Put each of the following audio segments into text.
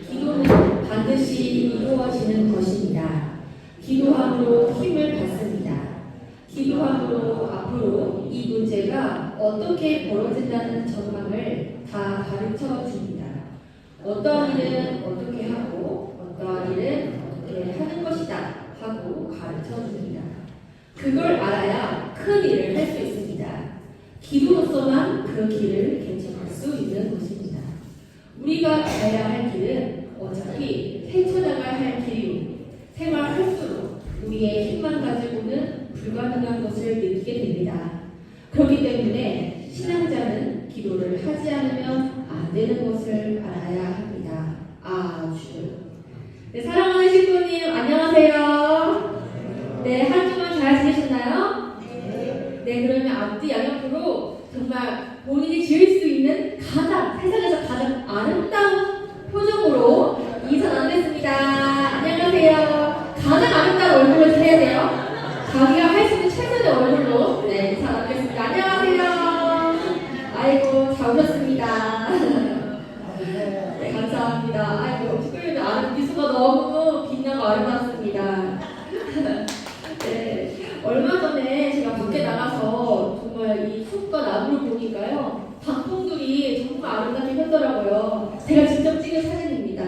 기도는 반드시 이루어지는 것입니다. 기도함으로 힘을 받습니다. 기도함으로 앞으로 이 문제가 어떻게 벌어진다는 전망을 다 가르쳐 줍니다. 어떠한 일은 어떻게 하고 어떠한 일은 어떻게 하는 것이다 하고 가르쳐 줍니다. 그걸 알아야 큰 일을 할 수 있습니다. 기도로서만 그 길을 개척할 수 있는 것입니다. 우리가 가야 할 길은 어차피 헤쳐나갈 할 길이요. 생활할수록 우리의 힘만 가지고는 불가능한 것을 느끼게 됩니다. 그렇기 때문에 신앙자는 기도를 하지 않으면 안 되는 것을 알아야 합니다. 아주. 네, 사랑하는 식구님 안녕하세요. 네, 한 주간 잘 지내셨나요? 네, 그러면 앞뒤 양옆으로 정말 본인이 지을 수 있는 세상에서 가장 아름다운 표정으로 인사 나누겠습니다. 안녕하세요. 가장 아름다운 얼굴로 해야 돼요. 자기가 할 수 있는 최선의 얼굴로 인사 나누겠습니다. 안녕하세요. 아이고, 잘 오셨습니다. 네, 감사합니다. 아이고, 식구들 미소가 너무 빛나고 아름답습니다. 네, 얼마 전에 제가 밖에 나가서 정말 이 숲과 나무를 보니까요, 단풍들이 정말 아름답게 폈더라고요. 제가 직접 찍은 사진입니다.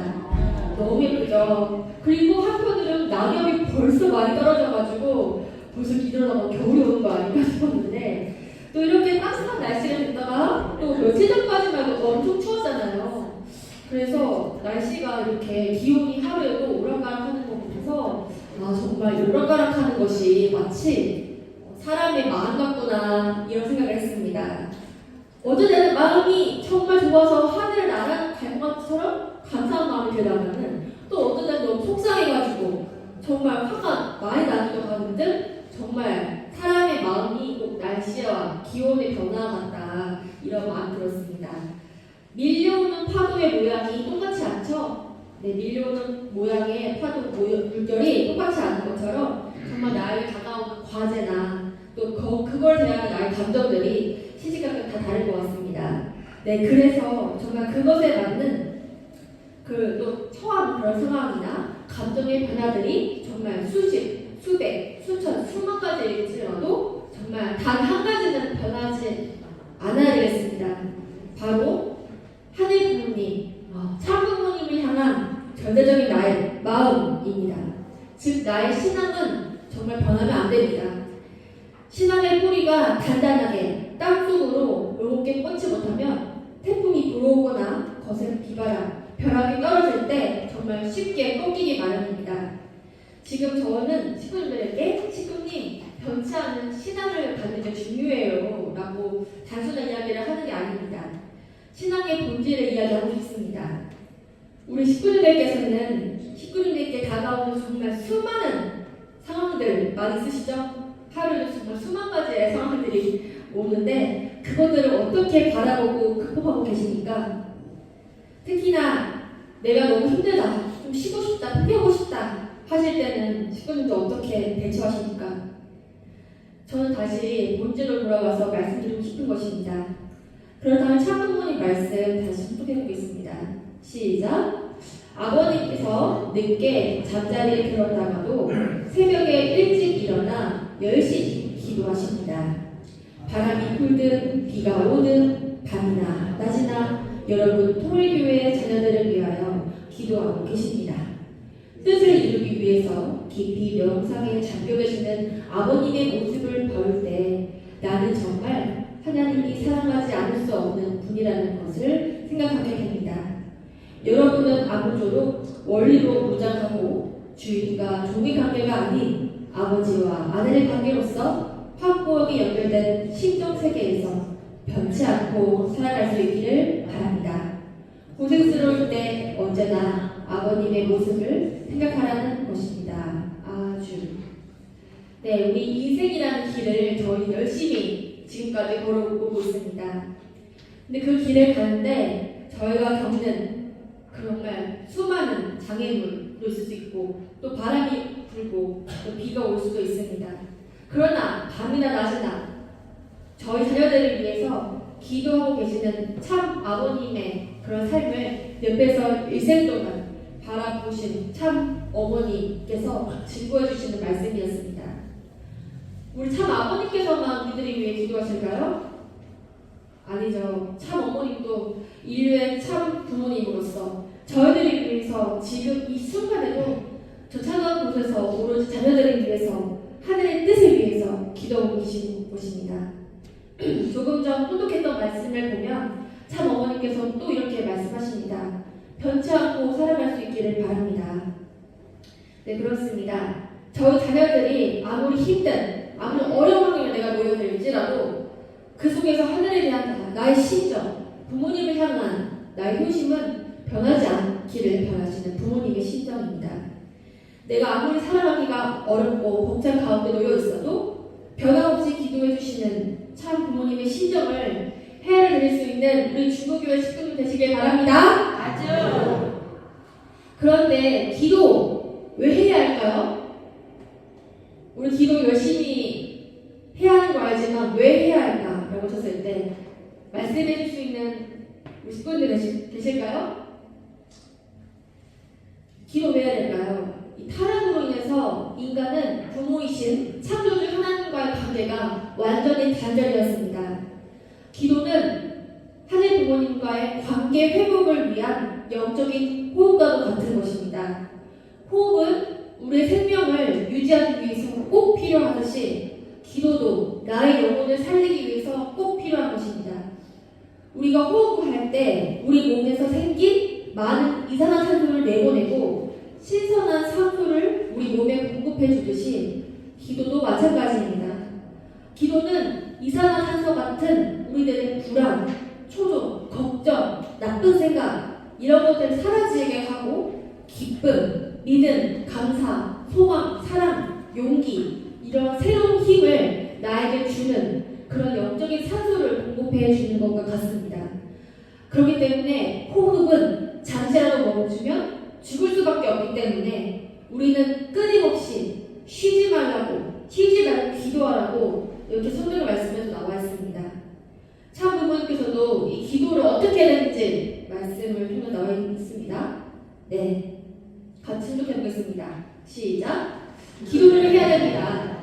너무 예쁘죠? 그리고 한편으로는 낙엽이 벌써 많이 떨어져가지고 벌써 기다려다가 겨울이 오는 거 아닌가 싶었는데, 또 이렇게 따뜻한 날씨가 됐다가 또 며칠 전까지만 해도 엄청 추웠잖아요. 그래서 날씨가 이렇게 기온이 하루에도 오락가락하는 거 보면서 정말 오락가락하는 것이 마치 사람의 마음 같구나 이런 생각을 했습니다. 어떤 때는 마음이 정말 좋아서 하늘을 날아갈 것처럼 감사한 마음이 들다가는 또 어떤 때는 너무 속상해가지고 정말 화가 많이 나는 경우들 정말 사람의 마음이 꼭 날씨와 기온의 변화 같다 이런 마음 들었습니다. 밀려오는 파도의 모양이 똑같지 않죠? 네, 밀려오는 모양의 파도 물결이 똑같지 않은 것처럼 정말 나에게 다가오는 과제나 또 그걸 대하는 나의 감정들이 시시각각 다 다른 것 같습니다. 네, 그래서 정말 그것에 맞는 또 처한 그런 상황이나 감정의 변화들이 정말 수십, 수백, 수천, 수만 가지일지라도 정말 단 한 가지는 변하지 않아야 되겠습니다. 바로 하늘 부모님, 참 부모님을 향한 절대적인 나의 마음입니다. 즉 나의 신앙은 정말 변하면 안 됩니다. 신앙의 뿌리가 단단하게 땅속으로 이렇게 뻗지 못하면 태풍이 불어오거나 거센 비바람, 벼락이 떨어질 때 정말 쉽게 꺾이기 마련입니다. 지금 저는 식구님들에게 식구님 변치 않는 신앙을 갖는 게 중요해요 라고 단순한 이야기를 하는 게 아닙니다. 신앙의 본질을 이야기하고 싶습니다. 우리 식구님들께서는 식구님들께 다가오는 정말 수많은 상황들 많이 있으시죠? 하루에 정말 수만 가지의 상황들이 오는데 그것들을 어떻게 바라보고 극복하고 계십니까? 특히나 내가 너무 힘들다, 좀 쉬고 싶다, 포기하고 싶다 하실 때는 식구님들 어떻게 대처하십니까? 저는 다시 본질로 돌아가서 말씀드리고 싶은 것입니다. 그렇다면 참부모님 말씀 다시 함께 보겠습니다. 시작! 아버님께서 늦게 잠자리에 들었다가도 새벽에 일찍 일어나 열심히 기도하십니다. 바람이 불든 비가 오든 밤이나 낮이나 여러분 통일교회의 자녀들을 위하여 기도하고 계십니다. 뜻을 이루기 위해서 깊이 명상에 잠겨 계시는 아버님의 모습을 볼 때 나는 정말 하나님이 사랑하지 않을 수 없는 분이라는 것을 생각하게 됩니다. 여러분은 아무쪼록 원리로 무장하고 주인과 종의 관계가 아닌 아버지와 아들의 관계로서 확고하게 연결된 심정 세계에서 변치 않고 살아갈 수 있기를 바랍니다. 고생스러울 때 언제나 아버님의 모습을 생각하라는 것입니다. 아주. 네, 우리 인생이라는 길을 저희 열심히 지금까지 걸어오고 있습니다. 근데 그 길을 가는데 저희가 겪는 정말 수많은 장애물도 있을 수 있고 또 바람이 불고 또 비가 올 수도 있습니다. 그러나 밤이나 낮이나 저희 자녀들을 위해서 기도하고 계시는 참 아버님의 그런 삶을 옆에서 일생 동안 바라보신 참 어머니께서 증거해 주시는 말씀이었습니다. 우리 참 아버님께서만 우리들이 위해 기도하실까요? 아니죠. 참 어머님도 인류의 참 부모님으로서 저희들을 위해서 지금 이 순간에도 저 차가운 곳에서 오로지 자녀들을 위해서 하늘의 뜻을 위해서 기도하고 계신 곳입니다. 조금 전 통독했던 말씀을 보면 참 어머니께서 또 이렇게 말씀하십니다. 변치 않고 살아갈 수 있기를 바랍니다. 네, 그렇습니다. 저희 자녀들이 아무리 힘든, 아무리 어려운 환경에 내가 놓여들지라도 그 속에서 하늘에 대한 나의 심정, 부모님을 향한 나의 효심은 변하지 않기를 바라시는 부모님의 심정입니다. 내가 아무리 살아가기가 어렵고 벅찬 가운데 놓여 있어도 변함없이 기도해 주시는 참 부모님의 심정을 헤아려 드릴 수 있는 우리 중고교회 식구들 되시길 바랍니다. 아주. 그런데 기도 왜 해야 할까요? 우리 기도 열심히 해야 하는 거 알지만 왜 해야 할까? 라고 쳤을 때 말씀해 줄 수 있는 우리 식구들 계실까요? 기도 왜 해야 될까요? 이 타락으로 인해서 인간은 부모이신 창조주 하나님과의 관계가 완전히 단절되었습니다. 기도는 하늘 부모님과의 관계 회복을 위한 영적인 호흡과도 같은 것입니다. 호흡은 우리의 생명을 유지하기 위해서 꼭 필요하듯이 기도도 나의 영혼을 살리기 위해서 꼭 필요한 것입니다. 우리가 호흡을 할 때 우리 몸에서 생긴 많은 이산화탄소를 내보내고 신선한 산소를 우리 몸에 공급해 주듯이 기도도 마찬가지입니다. 기도는 이산화탄소 같은 우리들의 불안, 초조, 걱정, 나쁜 생각 이런 것들을 사라지게 하고 기쁨, 믿음, 감사, 소망, 사랑, 용기 이런 새로운 힘을 나에게 주는 그런 영적인 산소를 공급해 주는 것과 같습니다. 그렇기 때문에 호흡은 잠시라도 멈추면 죽을 수밖에 없기 때문에 우리는 끊임없이 쉬지 말고 기도하라고 이렇게 성경 말씀에서 나와 있습니다. 참 부모님께서도 이 기도를 어떻게 해야 되는지 말씀을 통해 나와 있습니다. 네, 같이 순독해 보겠습니다. 시작. 기도를 해야 됩니다.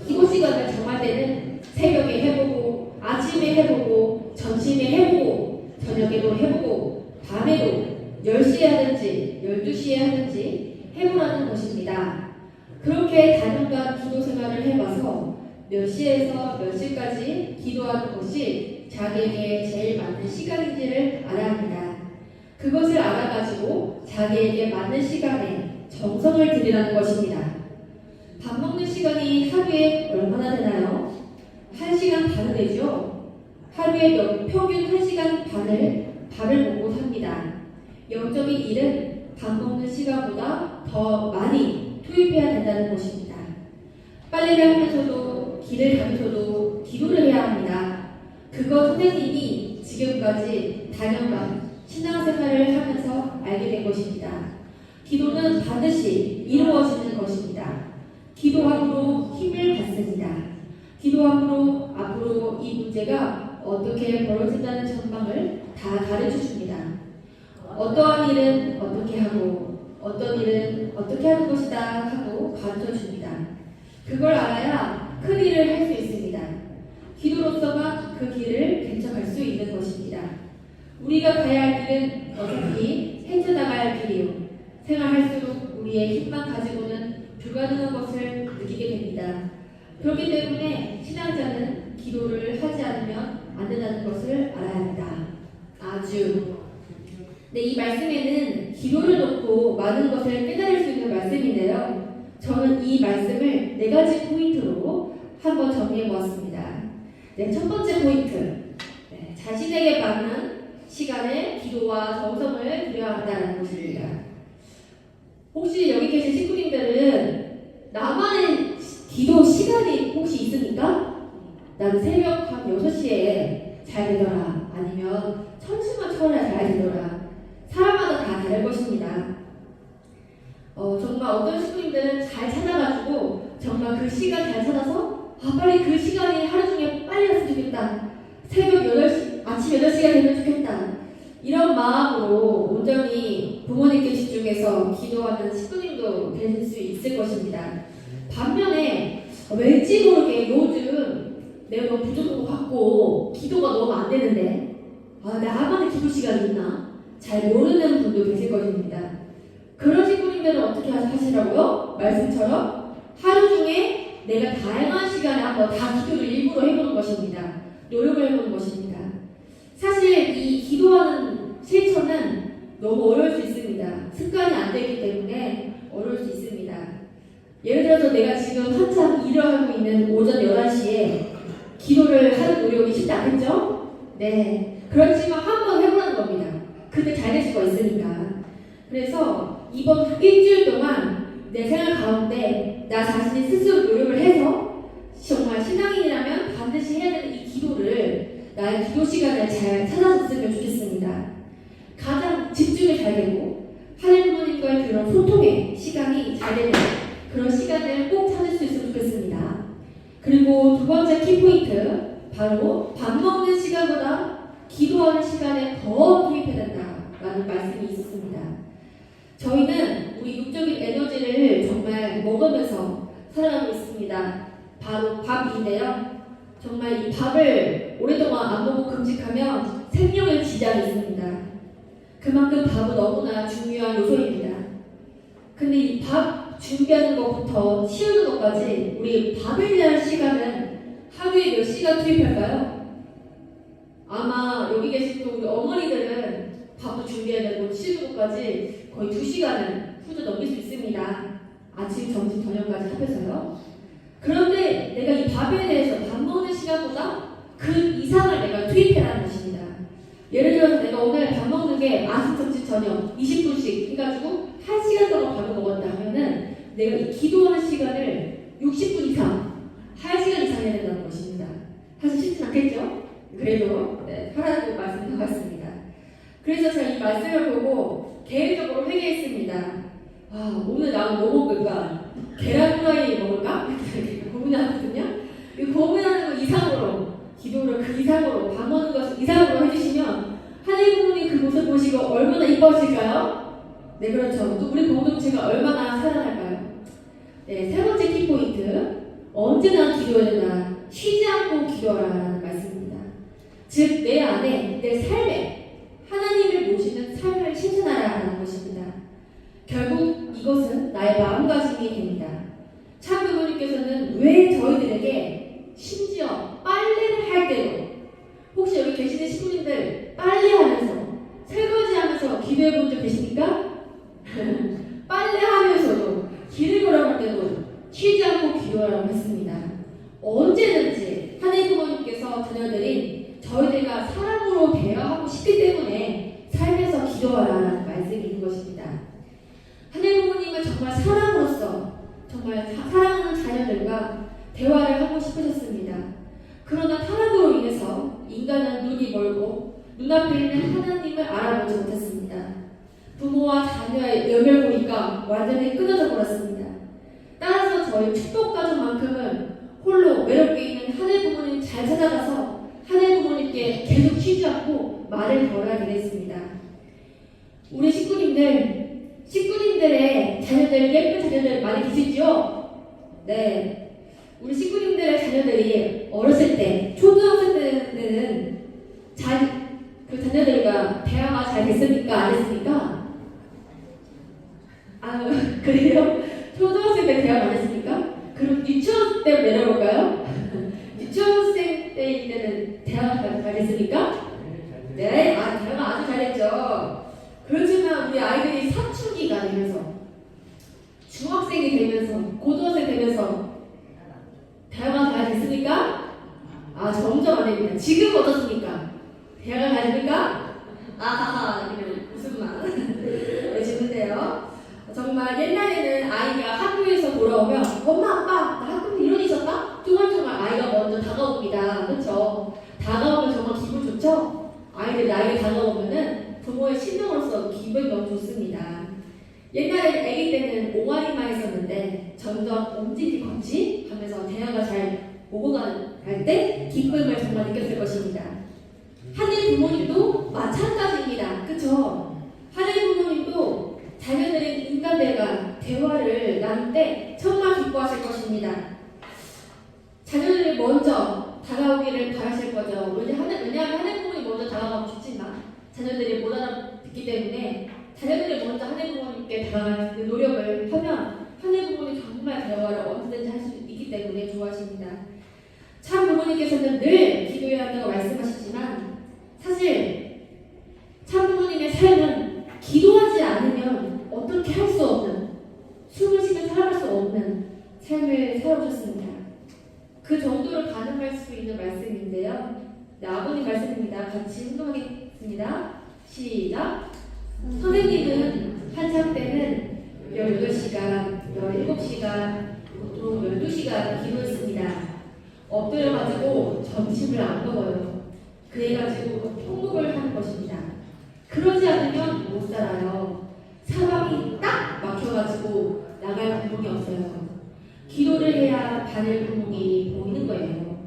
기도 시간을 정할 때는 새벽에 해보고 아침에 해보고 점심에 해보고 저녁에도 해보고 밤에도 10시에 하든지 12시에 하든지 해보라는 것입니다. 그렇게 단연간 기도 생활을 해봐서 몇 시에서 몇 시까지 기도하는 것이 자기에게 제일 맞는 시간인지를 알아야 합니다. 그것을 알아가지고 자기에게 맞는 시간에 정성을 들이라는 것입니다. 밥 먹는 시간이 하루에 얼마나 되나요? 1시간 반은 되죠? 하루에 평균 1시간 반을 밥을 먹고 삽니다. 영적인 일은 밥 먹는 시간보다 더 많이 투입해야 된다는 것입니다. 빨래를 하면서도 길을 다니셔도 기도를 해야 합니다. 그거 선생님이 지금까지 단연간 신앙생활을 하면서 알게 된 것입니다. 기도는 반드시 이루어지는 것입니다. 기도함으로 힘을 받습니다. 기도함으로 앞으로 이 문제가 어떻게 벌어진다는 전망을 다 가르쳐 줍니다. 어떠한 일은 어떻게 하고 어떤 일은 어떻게 하는 것이다 하고 가르쳐 줍니다. 그걸 알아야 큰 일을 할 수 있습니다. 기도로서만 그 길을 개척할 수 있는 것입니다. 우리가 가야 할 길은 어차피 헤쳐나가야 할 길이요. 생활할수록 우리의 힘만 가지고는 불가능한 것을 느끼게 됩니다. 그렇기 때문에 신앙자는 기도를 하지 않으면 안 된다는 것을 알아야 합니다. 아주. 네, 이 말씀에는 기도를 놓고 많은 것을 깨달을 수 있는 말씀인데요. 저는 이 말씀을 4가지 포인트로 한번 정리해 보았습니다. 네, 첫 번째 포인트. 네, 자신에게 맞는 시간에 기도와 정성을 들여야 한다는 것입니다. 혹시 여기 계신 식구님들은 나만의 기도 시간이 혹시 있습니까? 난 새벽 한 6시에 잘 되더라. 아니면 천수만 쳐야 잘 되더라. 사람마다 다 다를 것입니다. 정말 어떤 식구님들은 잘 찾아가지고 정말 그 시간 잘 찾아서 빨리 그 시간이 하루 중에 빨리 갔으면 좋겠다. 새벽 8시, 아침 8시가 되면 좋겠다. 이런 마음으로 온전히 부모님께 집중해서 기도하는 식구님도 되실 수 있을 것입니다. 반면에 왠지 모르게 요즘 내가 너무 부족한 것 같고 기도가 너무 안 되는데 나만의 기도 시간이 있나? 잘 모르는 분도 계실 것입니다. 그런 식구님들은 어떻게 하시라고요? 말씀처럼 하루 중에 내가 다양한 시간에 한번 다 기도를 일부러 해보는 것입니다. 노력을 해보는 것입니다. 사실 이 기도하는 실천은 너무 어려울 수 있습니다. 습관이 안 되기 때문에 어려울 수 있습니다. 예를 들어서 내가 지금 한참 일을 하고 있는 오전 11시에 기도를 하는 노력이 쉽지 않겠죠? 네. 그렇지만 한번 해보라는 겁니다. 그때 잘 될 수가 있으니까. 그래서 이번 일주일 동안 내 생활 가운데 나 자신이 스스로 노력을 해서 정말 신앙인이라면 반드시 해야 되는 이 기도를 나의 기도 시간을 잘 찾아줬으면 좋겠습니다. 가장 집중이 잘 되고 하나님 부모님과의 그런 소통의 시간이 잘 되는 그런 시간을 꼭 찾을 수 있으면 좋겠습니다. 그리고 두 번째 키포인트, 바로 밥 먹는 시간보다 기도하는 시간에 더 투입해야 된다라는 말씀이 있었습니다. 저희는 우리 육적인 에너지를 정말 먹으면서 살아가고 있습니다. 바로 밥인데요. 정말 이 밥을 오랫동안 안 먹고 금식하면 생명에 지장이 있습니다. 그만큼 밥은 너무나 중요한 요소입니다. 근데 이 밥 준비하는 것부터 치우는 것까지 우리 밥에 대한 시간은 하루에 몇 시간 투입할까요? 아마 여기 계신 또 우리 어머니들은 밥도 준비해야 되고 치우는 것까지 거의 2시간은 훌쩍 넘길 수 있습니다. 아침, 점심, 저녁까지 합해서요. 그런데 내가 이 밥에 대해서 밥 먹는 시간보다 그 이상을 내가 투입해라는 것입니다. 예를 들어서 내가 오늘 밥 먹는 게 아침, 점심, 저녁 20분씩 해가지고 1시간 동안 밥을 먹었다 하면은 내가 이 기도하는 시간을 60분 이상, 1시간 이상 해야 된다는 것입니다. 사실 쉽진 않겠죠? 그래도 하라고 말씀 나왔습니다. 그래서 제가 이 말씀을 보고 개인적으로 회개했습니다. 오늘 나는 뭐 먹을까? 계란 후라이 먹을까? 이렇게 고민하거든요. 이 고민하는 거 이상으로, 기도를 그 이상으로, 밥 먹는 것 이상으로 해주시면 하나님 부모님 그 모습 보시고 얼마나 이뻐하실까요? 네, 그렇죠. 또 우리 공동체가 얼마나 살아날까요? 네, 세 번째 키포인트, 언제나 기도해야 된다. 쉬지 않고 기도하라는 말씀입니다. 즉, 내 안에, 내 삶에 하나님을 모시는 삶을 실천하라는 것입니다. 결국 이것은 나의 마음가짐이 됩니다. 참 부모님께서는 왜 저희들에게 심지어 빨래를 할 때도, 혹시 여기 계시는 식구님들 빨래하면서 설거지하면서 기도해 본 적 계십니까? 빨래하면서도 길을 걸어갈 때도 쉬지 않고 기도하라고 했습니다. 언제든지 하나님 부모님께서 자녀들인 저희들과 사랑으로 대화하고 싶기 때문에 삶에서 기도하라는 말씀이 있는 것입니다. 하나님 부모님은 정말 사랑으로서 정말 사랑하는 자녀들과 대화를 하고 싶으셨습니다. 그러나 타락으로 인해서 인간은 눈이 멀고 눈앞에 있는 하나님을 알아보지 못했습니다. 부모와 자녀의 연결고리가 완전히 끊어져 버렸습니다. 따라서 저희 축복 가족만큼은 홀로 외롭게 있는 하늘 부모님 잘 찾아가서 하늘 부모님께 계속 쉬지 않고 말을 걸어야 되겠습니다. 우리 식구님들의 자녀들, 예쁜 자녀들 많이 계시죠? 네. 우리 식구님들의 자녀들이 어렸을 때, 초등학생 때는 그 자녀들과 대화가 잘 됐습니까? 안 됐습니까? 그래요? 초등학생 때 대화 안 했습니까? 그럼 유치원 때 내려볼까요? 유치원생 때일 때는 대화가 잘 됐습니까? 네, 대화가 아주 잘했죠. 그렇지만 우리 아이들이 사춘기가 되면서, 중학생이 되면서, 고등학생 되면서 대화가 잘 됐습니까? 점점 안 됩니다. 지금 어떻습니까? 대화가 잘 됩니까? 그냥 웃음만 해주는데요. 정말 옛날에는 아이가 학교에서 돌아오면 엄마, 아빠, 나 학교에서 이런 일 있었다? 쭈글쭈글 아이가 먼저 다가옵니다. 그렇죠? 다가오면 정말 기분 좋죠? 아이들 나에게 다가오면은 부모의 신동으로서 기분이 너무 좋습니다. 옛날에는 아기 때는 옹알이만 했었는데 점점 엄지뒤꿈치 하면서 대화가 잘 오고 갈 때 기쁨을 정말 느꼈을 것입니다. 하늘 부모님도 마찬가지입니다. 그쵸? 하늘 부모님도 자녀들인 인간들과 대화를 나눌 때 정말 기뻐하실 것입니다. 자녀들이 먼저 다가오기를 바라실 거죠. 왜냐하면 하늘 부모님 먼저 다가가고 싶지만 자녀들이 못 알아듣기 때문에 자녀들이 먼저 하늘 부모님께 다가갈 그 노력을 하면 하늘 부모님 정말 대화를 언제든지 할 수 있기 때문에 좋아하십니다. 참 부모님께서는 늘 기도해야 한다고 말씀하시지만 사실 참 부모님의 삶은 기도하지 않으면 어떻게 할 수 없는, 숨을 쉬며 살아갈 수 없는 삶을 살아오셨습니다. 그 정도로 가능할 수 있는 말씀인데요. 네, 아버님 말씀입니다. 같이 행동하겠습니다. 시작! 선생님은 한창 때는 18시간, 17시간, 보통 12시간 기도했습니다. 엎드려가지고 점심을 안 먹어요. 그래가지고 통곡을 하는 것입니다. 그러지 않으면 못 살아요. 사방이 딱 막혀가지고 나갈 구멍이 없어요. 기도를 해야 바늘 구멍이 보이는 거예요.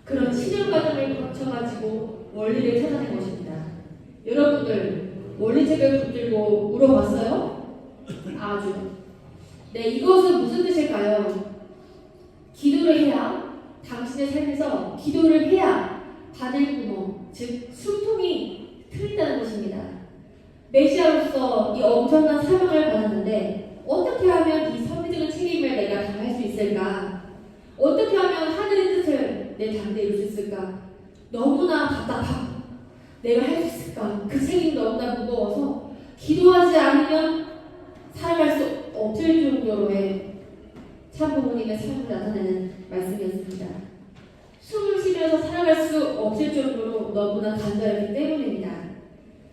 그런 신용 과정을 거쳐가지고 원리를 찾아낸 것입니다. 여러분들 원리책을 붙들고 물어봤어요? 아주. 네, 이것은 무슨 뜻일까요? 기도를 해야 당신의 삶에서 기도를 해야 바늘구멍, 즉 숨통이 트인다는 것입니다. 메시아로서 이 엄청난 사명을 받았는데 어떻게 하면 이 선비적인 책임을 내가 다할 수 있을까? 어떻게 하면 하늘의 뜻을 내 당대에 이룰 수 있을까? 너무나 답답하고 내가 할 수 있을까? 그 책임이 너무나 무거워서 기도하지 않으면 살아갈 수 없을 정도로의 참 부모님의 삶을 나타내는 말씀이었습니다. 숨을 쉬면서 살아갈 수 없을 정도로 너무나 간절했기 때문입니다.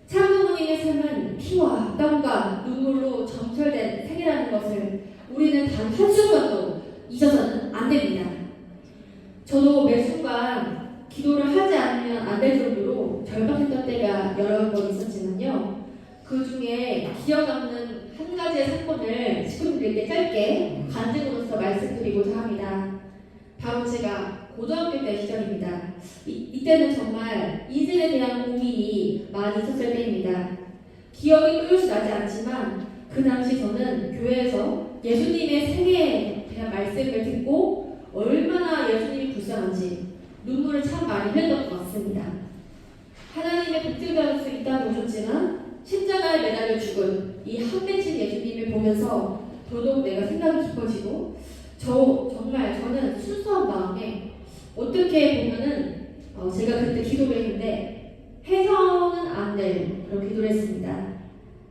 참 부모님의 삶은 피와 땀과 눈물로 점철된 생애라는 것을 우리는 단 한순간도 잊어서는 안 됩니다. 저도 매 순간 기도를 하지 않으면 안 될 정도로 절박했던 때가 여러 번 있었지만요. 그 중에 기억 남는 한 가지의 사건을 친구들에게 짧게 간증으로서 말씀드리고자 합니다. 바로 제가 고등학교 때 시절입니다. 이때는 정말 인생에 대한 고민이 많이 있었을 때입니다. 기억이 뚜렷이 나지 않지만 그 당시 저는 교회에서 예수님의 생애에 대한 말씀을 듣고 얼마나 예수님이 불쌍한지 눈물을 참 많이 흘렸던 것 같습니다. 하나님의 독생자로서 이 땅에 오셨지만 십자가에 매달려 죽은 이 한맺힌 예수님을 보면서 더더욱 내가 생각이 깊어지고 정말 저는 순수한 마음에 어떻게 보면은 제가 그때 기도를 했는데 해서는 안 될 그런 기도를 했습니다.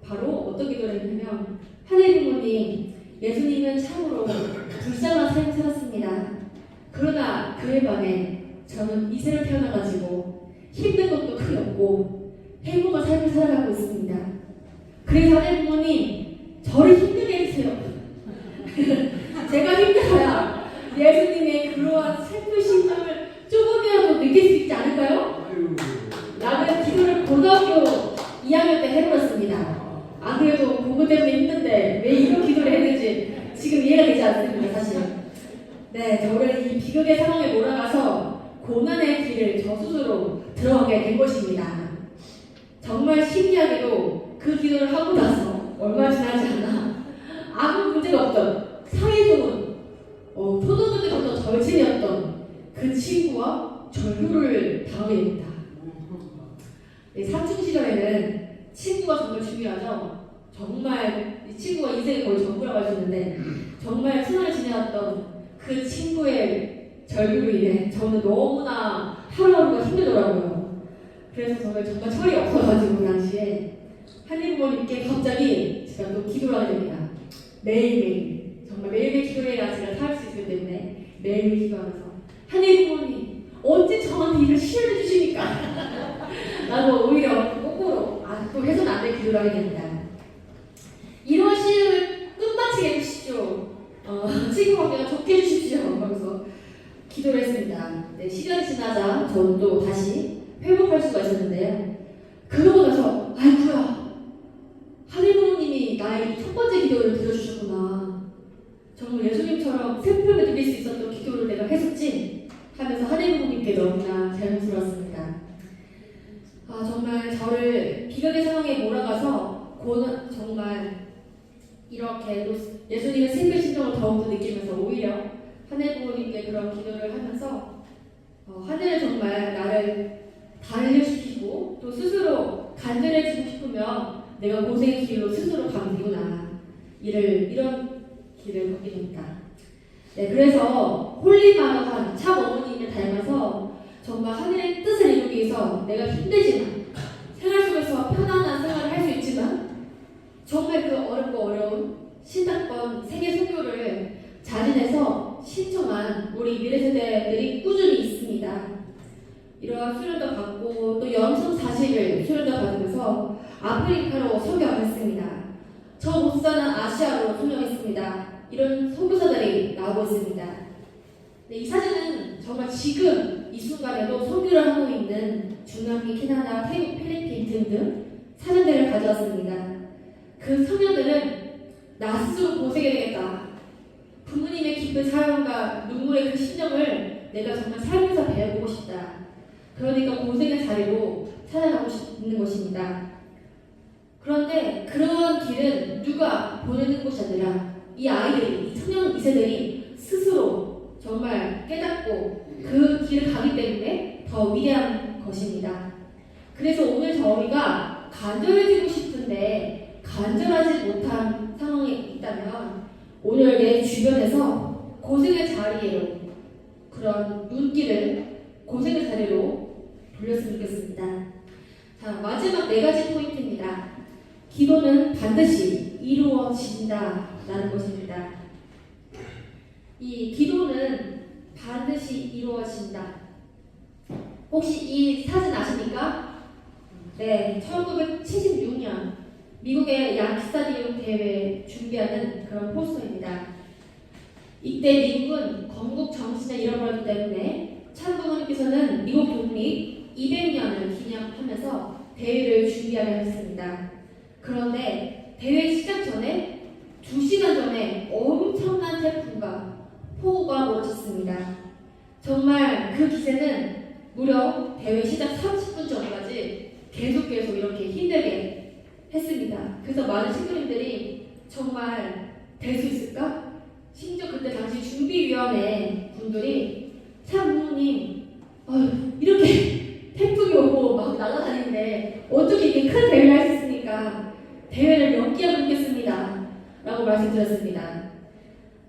바로 어떤 기도를 했냐면 하나님 부모님, 예수님은 참으로 불쌍한 삶을 살았습니다. 그러나 그의 밤에 저는 이세를 태어나가지고 힘든 것도 크게 없고 행복한 삶을 살아가고 있습니다. 그래서 하나님 부모님 저를 힘들게 해주세요. 제가 힘들어야 예수님의 그러한 슬프심을 조금이라도 느낄 수 있지 않을까요? 라는 기도를 고등학교 2학년 때 해버렸습니다. 안 그래도 공부 때문에 힘든데 왜 이런 기도를 했는지 지금 이해가 되지 않습니다, 사실. 네, 저를 이 비극의 상황에 몰아가서 고난의 길을 저 스스로 들어가게 된 것입니다. 정말 신기하게도 그 기도를 하고 나서 얼마 지나지 않아 아무 문제가 없던 사회적인 초등학교 때부터 절친이었던 그 친구와 절교를 당하게 됩니다. 네, 사춘 시절에는 친구가 정말 중요하죠. 정말 이 친구가 인생의 거의 전부라고 할 수 있는데 정말 친하게 지내왔던 그 친구의 절교로 인해 저는 너무나 하루하루가 힘들더라고요. 그래서 저는 정말 철이 없어가지고 그 당시에 하나님 부모님께 갑자기 제가 또 기도를 하게 됩니다. 매일매일 정말 매일매일 기도해야 제가 살 수 있기 때문에 매일매일 기도하면서 하나님 부모님 언제 저한테 일을 시험해 주십니까? 나도 오히려 거꾸로 또 해서는 안 될 기도를 하게 됩니다. 이런 시를 끝마치게 해주십시오. 친구 관계가 좋게 해주십시오. 하면서 기도를 했습니다. 네, 시간이 지나자 저는 또 다시 회복할 수가 있었는데요. 그러고 나서 아이고야 하늘 부모님이 나의 첫 번째 기도를 들어주셨구나. 정말 예수님처럼 슬픔을 느낄 수 있었던 기도를 내가 했었지 하면서 하늘 부모님께 너무나 자연스러웠습니다. 정말 저를 비극의 상황에 몰아가서 정말 이렇게 또 예수님의 생명 심정을 더욱더 느끼면서 오히려 하늘 부모님께 그런 기도를 하면서 하늘을 정말 나를 단련시키고 또 스스로 간절해지고 싶으면 내가 고생의 길로 스스로 가면 되구나 이런 길을 걷게 됩니다. 네, 그래서 홀리마더한 참 어머님을 닮아서 정말 하늘의 뜻을 이루기 위해서 내가 힘들지만 생활 속에서 편안한 생활을 할 수 있지만 정말 그 어렵고 어려운 신학번 세계 선교를 자진해서 신청한 우리 미래 세대들이 꾸준히 있습니다. 이러한 수련도 받고 또 영성 40일 수련도 받으면서 아프리카로 선교하겠습니다. 저 목사는 아시아로 선교했습니다. 이런 선교사들이 나오고 있습니다. 네, 이 사진은 정말 지금 이 순간에도 선교를 하고 있는 중남미, 캐나다, 태국, 필리핀 등등 사진들을 가져왔습니다. 그 청년들은 나 스스로 고생해야 되겠다. 부모님의 깊은 사랑과 눈물의 그 심정을 내가 정말 살면서 배워보고 싶다. 그러니까 고생의 자리로 찾아가고 있는 것입니다. 그런데 그런 길은 누가 보내는 것이 아니라 이 아이들이, 이 청년 2세들이 스스로 정말 깨닫고 그 길을 가기 때문에 더 위대한 것입니다. 그래서 오늘 저희가 간절해지고 싶은데 간절하지 못한 상황에 있다면 오늘 내 주변에서 고생의 자리로 그런 눈길을 고생의 자리로 돌렸으면 좋겠습니다. 자, 마지막 4가지 포인트입니다. 기도는 반드시 이루어진다라는 것입니다. 이 기도는 반드시 이루어진다. 혹시 이 사진 아십니까? 네, 1976년 미국의 양키스타디움 대회 준비하는 그런 포스터입니다. 이때 미국은 건국 정신을 잃어버렸기 때문에 참부모님께서는 미국 독립 200년을 기념하면서 대회를 준비하려 했습니다. 그런데 대회 시작 전에 2시간 전에 엄청난 태풍과 폭우가 몰아쳤습니다. 정말 그 기세는 무려 대회 시작 30분 전까지 계속 이렇게 힘들게 했습니다. 그래서 많은 신부님들이 정말 될 수 있을까? 심지어 그때 당시 준비위원회 분들이 참부모님 이렇게 태풍이 오고 막 날아다니는데 어떻게 이렇게 큰 대회를 할 수 있습니까? 대회를 연기하고 있겠습니다 라고 말씀드렸습니다.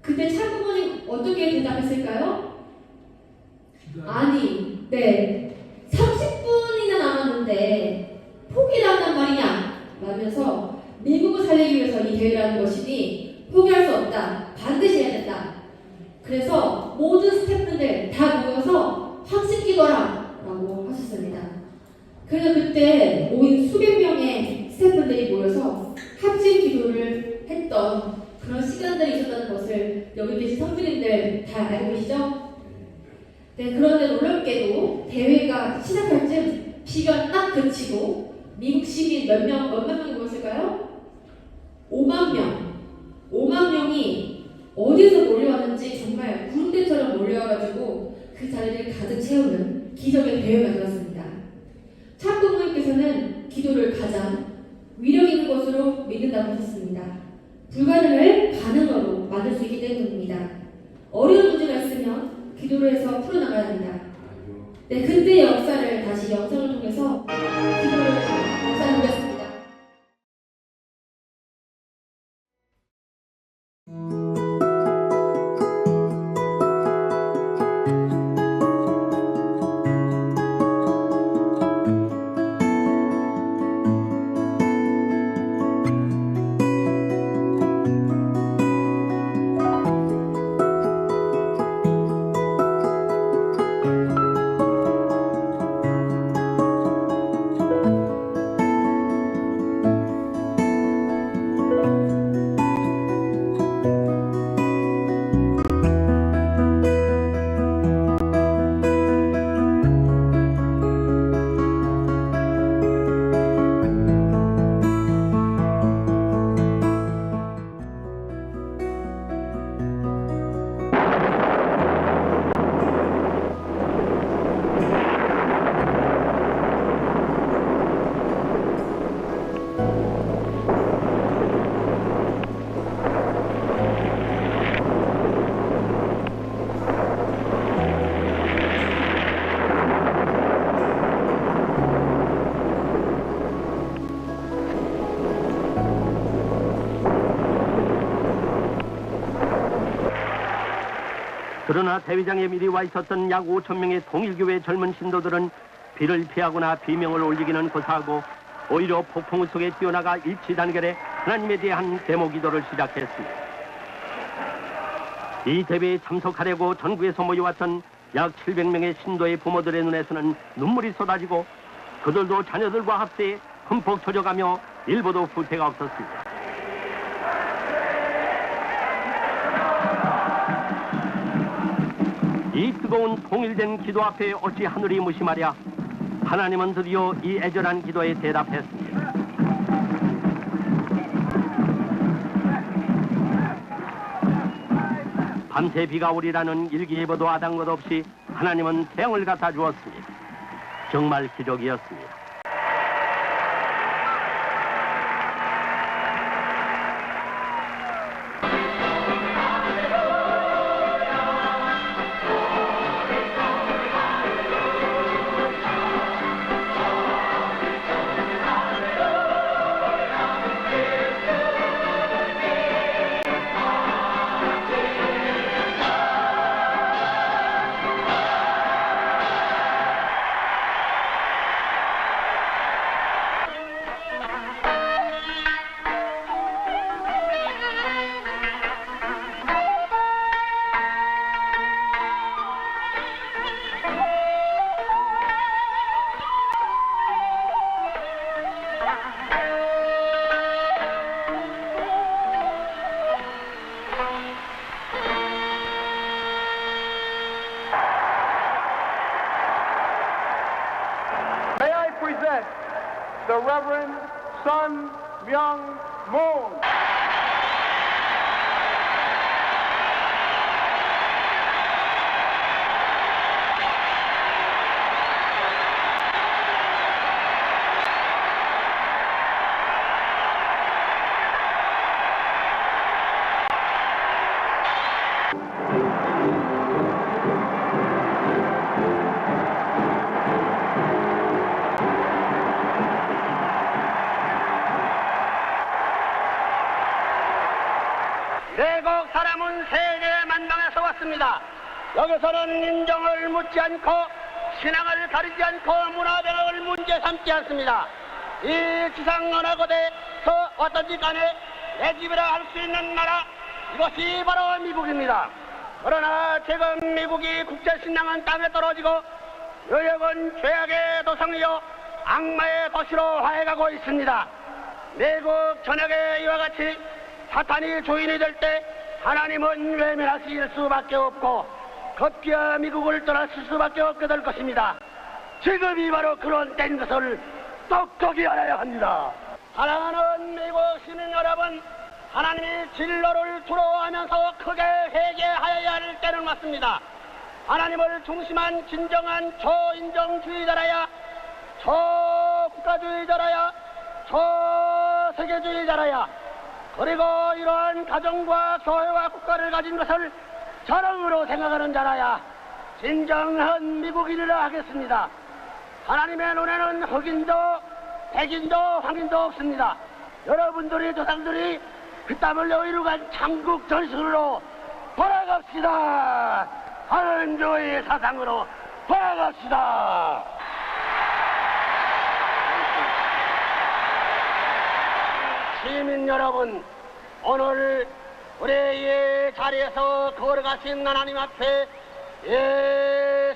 그때 참부모님 어떻게 대답했을까요? 아니, 네, 30분이나 남았는데 포기를 한단 말이냐 라면서 미국을 살리기 위해서 이 대회를 하는 것이니 포기할 수 없다, 반드시 해야 된다. 그래서 모든 스태프분들 다 모여서 확신 기도라 라고 하셨습니다. 그래서 그때 모인 수백 명의 스태프분들이 모여서 합심 기도를 했던 그런 시간들이 있었다는 것을 여기 계신 성도님들 다 알고 계시죠? 네, 그런데 놀랍게도 대회가 시작할 즈음 비가 딱 그치고 미국 시민 몇만 명이 모였을까요? 5만 명. 5만 명이 어디서 몰려왔는지 정말 구름대처럼 몰려와가지고 그 자리를 가득 채우는 기적의 대회가 되었습니다. 참부모님께서는 기도를 가장 위력 있는 것으로 믿는다고 하셨습니다. 불가능을 가능으로 만들 수 있기 때문입니다. 어려운 문제가 있으면 기도를 해서 풀어나가야 합니다. 네, 그때의 역사를 다시 영상을 통해서 기도를 영상해보겠습니다. 그러나 대회장에 미리 와 있었던 약 5천 명의 통일교회 젊은 신도들은 비를 피하거나 비명을 올리기는 고사하고 오히려 폭풍 속에 뛰어나가 일치 단결해 하나님에 대한 데모 기도를 시작했습니다. 이 대회에 참석하려고 전국에서 모여왔던 약 700명의 신도의 부모들의 눈에서는 눈물이 쏟아지고 그들도 자녀들과 합세해 흠뻑 젖어가며 일보도 후퇴가 없었습니다. 이 뜨거운 통일된 기도 앞에 어찌 하늘이 무심하랴. 하나님은 드디어 이 애절한 기도에 대답했습니다. 밤새 비가 오리라는 일기예보도 아당것 없이 하나님은 태양을 갖다 주었습니다. 정말 기적이었습니다. The Reverend Sun Myung Moon. 외국 사람은 세계 만방에서 왔습니다. 여기서는 인종을 묻지 않고 신앙을 가리지 않고 문화병을 문제 삼지 않습니다. 이 지상 어느 곳에서 왔든지 간에 내 집이라 할 수 있는 나라, 이것이 바로 미국입니다. 그러나 지금 미국이 국제신앙은 땅에 떨어지고 뉴욕은 죄악의 도성이요 악마의 도시로 화해가고 있습니다. 미국 전역에 이와 같이 사탄이 주인이 될 때 하나님은 외면하실 수밖에 없고 급기야 미국을 떠나실 수밖에 없게 될 것입니다. 지금이 바로 그런 때인 것을 똑똑히 알아야 합니다. 사랑하는 미국 시민 여러분, 하나님이 진로를 두려워하면서 크게 회개하여야 할 때는 왔습니다. 하나님을 중심한 진정한 초인종주의자라야, 초국가주의자라야, 초세계주의자라야, 그리고 이러한 가정과 교회와 국가를 가진 것을 자랑으로 생각하는 자라야 진정한 미국인이라 하겠습니다. 하나님의 눈에는 흑인도 백인도 황인도 없습니다. 여러분들의 조상들이 피땀 흘려 이루간 창국 전승으로 돌아갑시다. 하나님교회의 사상으로 돌아갑시다. 시민 여러분, 오늘 우리의 자리에서 걸어가신 하나님 앞에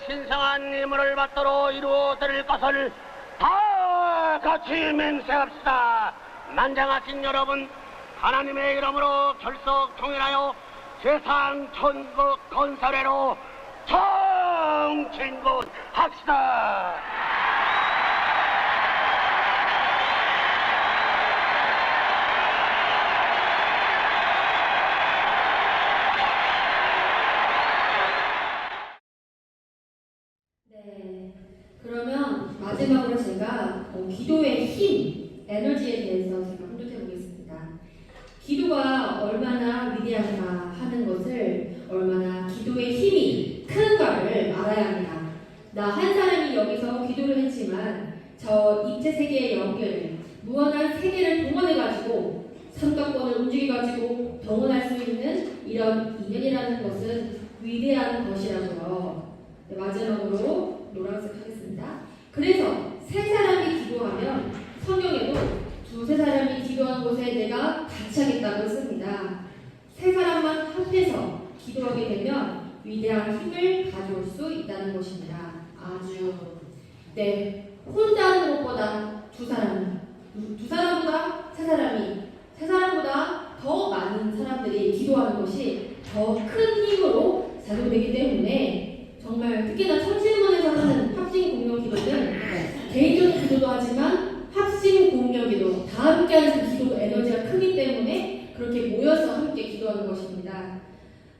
신성한 임무를 받도록 이루어드릴 것을 다 같이 맹세합시다. 만장하신 여러분, 하나님의 이름으로 결속 통일하여 세상 천국 건설회로 정진군합시다. 그러면 마지막으로 제가 기도의 힘, 에너지에 대해서 제가 훈독해 보겠습니다. 기도가 얼마나 위대한가 하는 것을, 얼마나 기도의 힘이 큰가를 알아야 합니다. 나 한 사람이 여기서 기도를 했지만 저 입체세계의 영계를, 무한한 세계를 동원해가지고 삼각권을 움직여가지고 동원할 수 있는 이런 인연이라는 것은 위대한 것이라고요. 네, 마지막으로 노란색 하겠습니다. 그래서 세 사람이 기도하면 성경에도 두세 사람이 기도한 곳에 내가 같이 하겠다고 했습니다. 세 사람만 합해서 기도하게 되면 위대한 힘을 가져올 수 있다는 것입니다. 아주 혼자 하는 것보다 두 사람보다 세 사람보다 더 많은 사람들이 기도하는 것이 더 큰 힘으로 작용되기 때문에 정말 특히나 천실문에서 하는 합심 공명 기도는 개인적인 기도도 하지만 합심 공명 기도 다 함께하는 그 기도 에너지가 크기 때문에 그렇게 모여서 함께 기도하는 것입니다.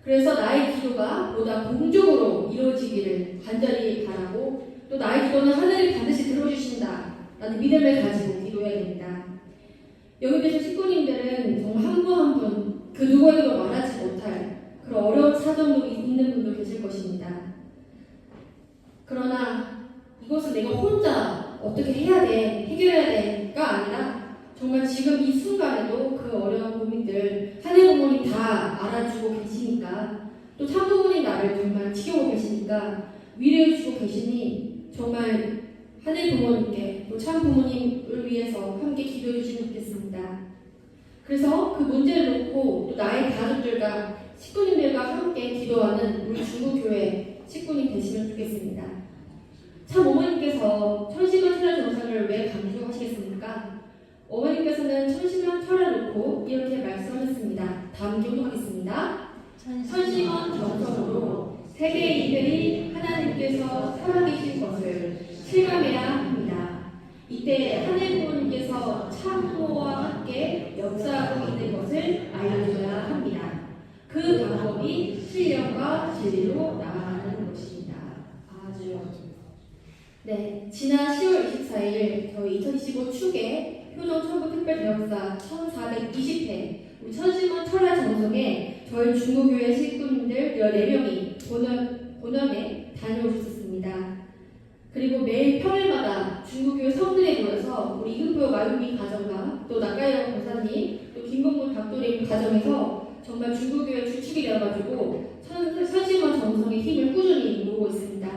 그래서 나의 기도가 보다 공적으로 이루어지기를 간절히 바라고 또 나의 기도는 하늘이 반드시 들어주신다 라는 믿음을 가지고 기도해야 됩니다. 여기 계신 식구님들은 정말 한 분 한 분 그 누구에게도 말하지 못할 그런 어려운 사정도 있는 분도 계실 것입니다. 그러나 이것을 내가 혼자 어떻게 해야 돼, 해결해야 돼가 아니라 정말 지금 이 순간에도 그 어려운 고민들 하늘 부모님 다 알아주고 계시니까 또 참 부모님 나를 정말 지켜보고 계시니까 위로해 주고 계시니 정말 하늘 부모님께 또 참 부모님을 위해서 함께 기도해 주시면 좋겠습니다. 그래서 그 문제를 놓고 또 나의 가족들과 식구님들과 함께 기도하는 우리 중국교회 식구님 되시면 좋겠습니다. 참 어머님께서 천심한 철야 정상을 왜 강조하시겠습니까? 어머님께서는 천심한 철야를 놓고 이렇게 말씀하셨습니다. 다음 기록하겠습니다. 천심한 정성으로 세계의 이들이 하나님께서 살아계신 것을 실감해야 합니다. 이때 하늘 부모님께서 참모와 함께 역사하고 있는 것을 알려줘야 합니다. 그 방법이 신령과 진리로 나아가는 것입니다. 아주 지난 10월 24일 저희 2025 축의 효정 천부 특별 대역사 1420회 우리 천심원 철야 정성에 저희 중국교회 식구님들 14명이 본원에 다녀오셨습니다. 그리고 매일 평일마다 중국교회 성들에 모여서 우리 이금표 마유미 가정과 또 나가영 권사님 또 김봉문 박도림 가정에서 정말 중국교회 주축이 되어가지고 천심원 정성의 힘을 꾸준히 모으고 있습니다.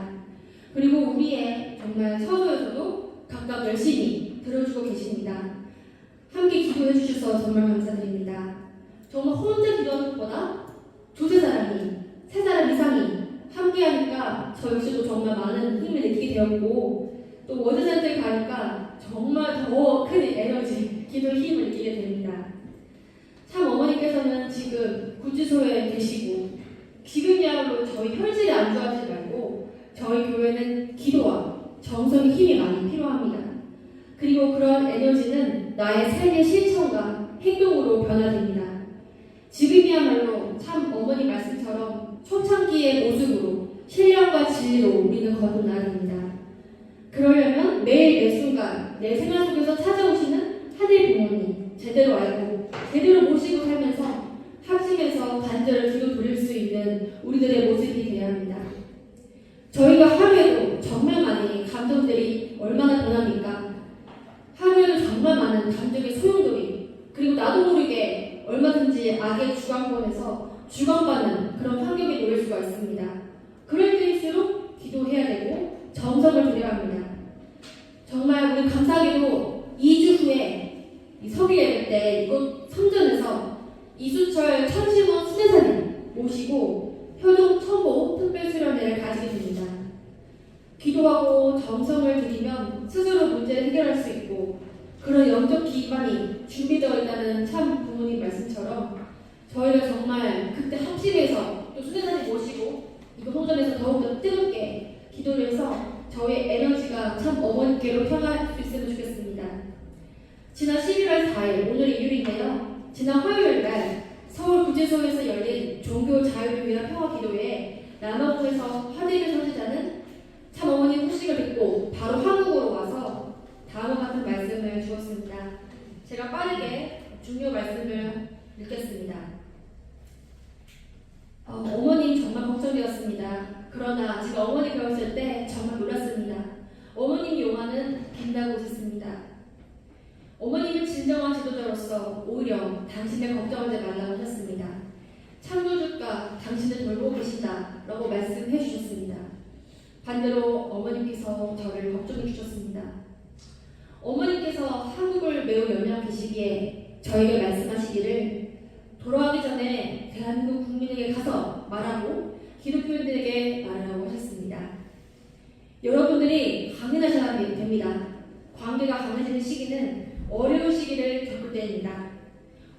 그리고 우리의 정말 서소에서도 각각 열심히 들어주고 계십니다. 함께 기도해 주셔서 정말 감사드립니다. 정말 혼자 기도하는 것보다 두세 사람이, 세 사람 이상이 함께하니까 저 역시도 정말 많은 힘을 느끼게 되었고 또 워드센터에 가니까 정말 더 큰 에너지, 기도의 힘을 느끼게 됩니다. 참 어머니께서는 지금 구치소에 계시고 지금이야말로 저희 혈질이 안 좋아지지 말고 저희 교회는 기도와 정성의 힘이 많이 필요합니다. 그리고 그런 에너지는 나의 삶의 실천과 행동으로 변화됩니다. 지금이야말로 참 어머니 말씀처럼 초창기의 모습으로 신령과 진리로 우리는 거듭 나갑니다. 그러려면 매일 매 순간 내 생활 속에서 찾아오시는 하늘 부모님 제대로 알고 제대로 모시고 살면서 합심해서 간절히 기도 드릴 수 있는 우리들의 모습이 되어야 합니다. 저희가 하루에도 정말 많이 감정들이 얼마나 변합니까? 하루에도 정말 많은 감정의 소용돌이 그리고 나도 모르게 얼마든지 악의 주관권에서 주관받는 그런 환경에 놓일 수가 있습니다. 그럴 때일수록 기도해야 되고 정성을 들여야 합니다. 정말 우리 감사하게도 2주 후에 이 서기 예배 때 이곳 성전에서 이수철 천심원 수제사님 모시고 효동 천보 특별수련회를 가지게 됩니다. 기도하고 정성을 들이면 스스로 문제를 해결할 수 있고 그런 영적 기반이 준비되어 있다는 참 부모님 말씀처럼 저희가 정말 그때 합심해서 또 수제사님 모시고 이곳 성전에서 더욱더 뜨겁게 기도를 해서 저의 에너지가 참 어머니께로 향할 수 있으면 좋겠습니다. 지난 11월 4일 오늘이 일요일인데요. 지난 화요일 날 서울 구치소에서 열린 종교 자유를 위한 평화 기도회에 남아공에서 화제를 선지자는 참 어머니 소식을 듣고 바로 한국으로 와서 다음과 같은 말씀을 주었습니다. 제가 빠르게 중요 말씀을 읽겠습니다. 어머님 정말 걱정되었습니다. 그러나 제가 어머니 배웠을 때 정말 놀랐습니다. 어머님 용화는 빛나고 있었습니다. 어머님은 진정한 지도자로서 오히려 당신을 걱정하지 말라고 하셨습니다. 창조주가 당신을 돌보고 계신다. 라고 말씀해 주셨습니다. 반대로 어머니께서 저를 걱정해 주셨습니다. 어머니께서 한국을 매우 연약하시기에 저에게 말씀하시기를 돌아가기 전에 대한민국 국민에게 가서 말하고 기독교인들에게 말하라고 하셨습니다. 여러분들이 강인하셔야 됩니다. 관계가 강해지는 시기는 어려운 시기를 겪을 때입니다.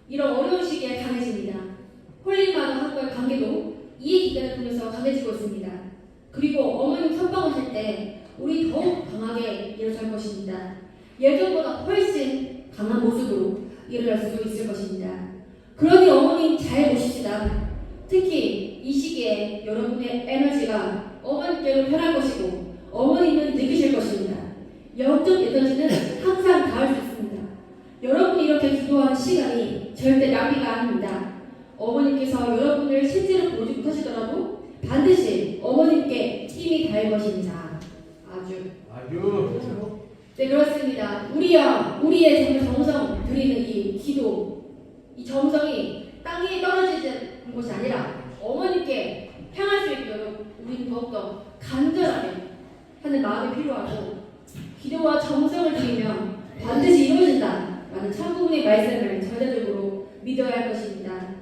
이런 어려운 시기에 강해집니다. 홀리마더하고의 관계도 이 기간을 통해서 강해지고 있습니다. 그리고 어머님 선방하실 때 우리 더욱 강하게 일어설 것입니다. 예전보다 훨씬 강한 모습으로 일어날 수 있을 것입니다. 그러니 어머님 잘 보십시다. 특히 이 시기에 여러분의 에너지가 어머님께로 편할 것이고 어머님은 느끼실 것입니다. 영적 에너지는 항상 닿을 수 있습니다. 여러분이 이렇게 기도하는 시간이 절대 낭비가 아닙니다. 어머님께서 여러분을 실제로 보지 못하시더라도 반드시 어머님께 힘이 닿을 것입니다. 아주. 네, 그렇습니다. 우리의 정말 정성 드리는 이 기도, 이 정성이 땅에 떨어지는 것이 아니라 어머님께 향할 수 있도록 우리는 더욱더 간절하게 하는 마음이 필요하고 기도와 정성을 드리면 반드시 이루어진다라는 천국의 말씀을 절대적으로 믿어야 할 것입니다.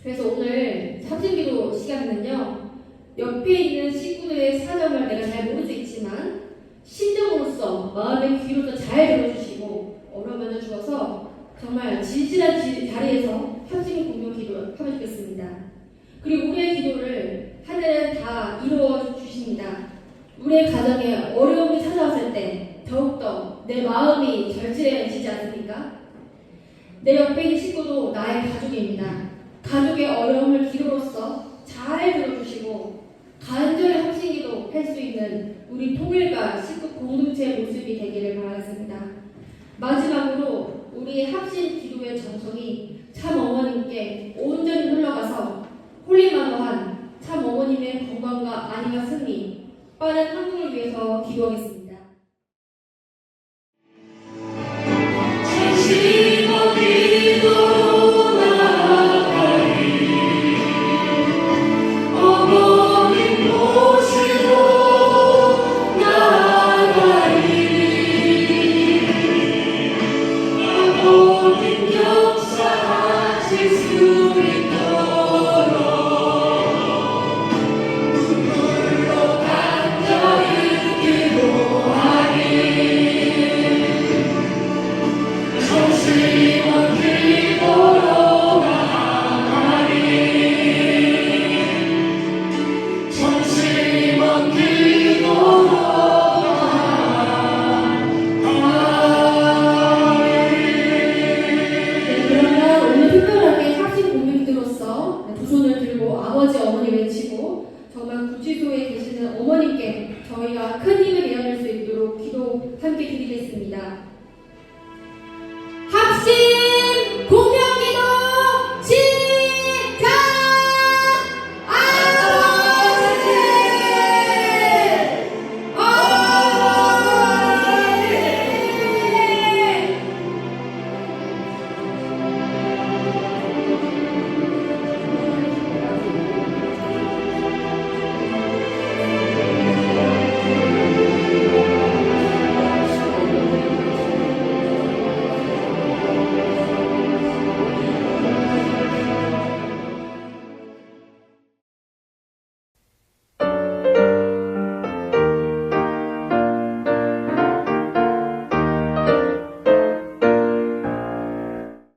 그래서 오늘 삼신기도 시간에는요, 옆에 있는 식구들의 사정을 내가 잘 모를 수 있지만 신정으로서 마음의 귀로서 잘 들어주시고 어루만져 주어서 정말 진실한 자리에서 합심 공동 기도하면 좋겠습니다. 그리고 우리의 기도를 하늘은 다 이루어 주십니다. 우리의 가정에 어려움이 찾아왔을 때 더욱더 내 마음이 절실해지지 않습니까? 내 옆에 있는 식구도 나의 가족입니다. 가족의 어려움을 기도로서 잘 들어주시고 간절히 합심기도 할 수 있는 우리 통일과 식구 공동체의 모습이 되기를 바라겠습니다. 마지막으로 우리의 합심 기도의 정성이 참 어머님께 온전히 흘러가서 홀리마더한 참 어머님의 건강과 안위와 승리, 빠른 한국을 위해서 기도하겠습니다. 역사하실 수